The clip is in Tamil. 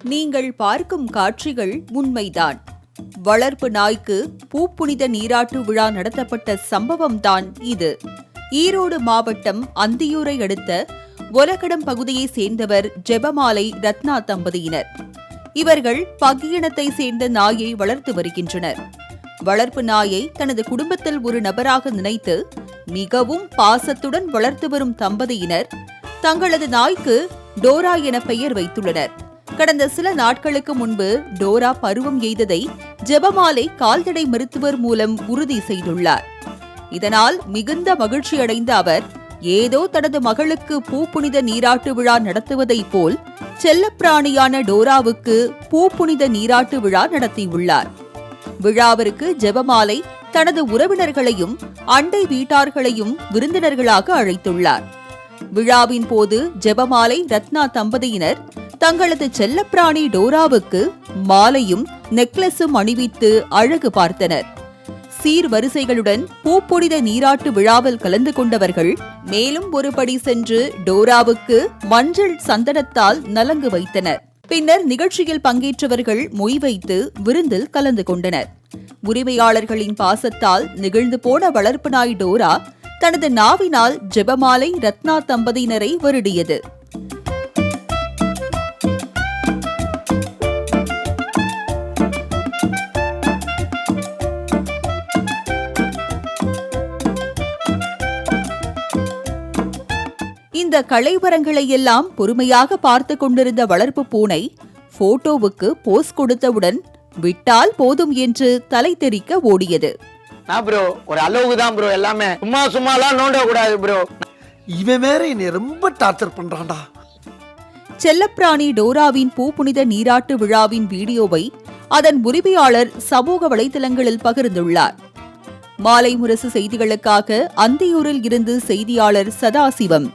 நீங்கள் பார்க்கும் காட்சிகள் உண்மைதான். வளர்ப்பு நாய்க்கு பூப்புனித நீராட்டு விழா நடத்தப்பட்ட சம்பவம்தான் இது. ஈரோடு மாவட்டம் அந்தியூரை அடுத்த ஒலகடம் பகுதியைச் சேர்ந்தவர் ஜெபமாலை ரத்னா தம்பதியினர். இவர்கள் பகியினத்தை சேர்ந்த நாயை வளர்த்து வருகின்றனர். வளர்ப்பு நாயை தனது குடும்பத்தில் ஒரு நபராக நினைத்து மிகவும் பாசத்துடன் வளர்த்து வரும் தம்பதியினர் தங்களது நாய்க்கு டோரா என பெயர் வைத்துள்ளனர். கடந்த சில நாட்களுக்கு முன்பு டோரா பருவம் எய்ததை ஜெபமாலை கால்நடை மருத்துவர் மூலம் உறுதி செய்துள்ளார். இதனால் மிகுந்த மகிழ்ச்சி அடைந்த அவர் ஏதோ தனது மகளுக்கு பூப்புனித நீராட்டு விழா நடத்துவதைப் போல் செல்லப்பிராணியான டோராவுக்கு பூப்புனித நீராட்டு விழா நடத்தியுள்ளார். விழாவிற்கு ஜெபமாலை தனது உறவினர்களையும் அண்டை வீட்டார்களையும் விருந்தினர்களாக அழைத்துள்ளார். விழாவின் போது ஜெபமாலை ரத்னா தம்பதியினர் தங்களது செல்லப்பிராணி டோராவுக்கு மாலையும் நெக்லஸும் அணிவித்து அழகு பார்த்தனர். சீர்வரிசைகளுடன் பூப்புனித நீராட்டு விழாவில் கலந்து கொண்டவர்கள் மேலும் ஒரு படி சென்று டோராவுக்கு மஞ்சள் சந்தனத்தால் நலங்கு வைத்தனர். பின்னர் நிகழ்ச்சியில் பங்கேற்றவர்கள் மொய் வைத்து விருந்தில் கலந்து கொண்டனர். உரிமையாளர்களின் பாசத்தால் நிகழ்ந்து போன வளர்ப்பு நாய் டோரா தனது நாவினால் ஜெபமாலை ரத்னா தம்பதியினரை வருடியது. இந்த கலைவரங்களை எல்லாம் பொறுமையாக பார்த்து கொண்டிருந்த வளர்ப்பு பூனை போட்டோவுக்கு போஸ் கொடுத்தவுடன் விட்டால் போதும் என்று தலை தெறிக்க ஓடியது. ஒரு அளவுக்கு தான் ப்ரோ, எல்லாமே சும்மாலாம் நோண்ட கூடாது ப்ரோ. இவன் வேற என்னை ரொம்ப டார்ச்சர் பண்றான்டா. செல்லப்பிராணி டோராவின் பூப்புனித நீராட்டு விழாவின் வீடியோவை அதன் உரிமையாளர் சமூக வலைதளங்களில் பகிர்ந்துள்ளார். மாலை முரசு செய்திகளுக்காக அந்தியூரில் இருந்து செய்தியாளர் சதாசிவம்.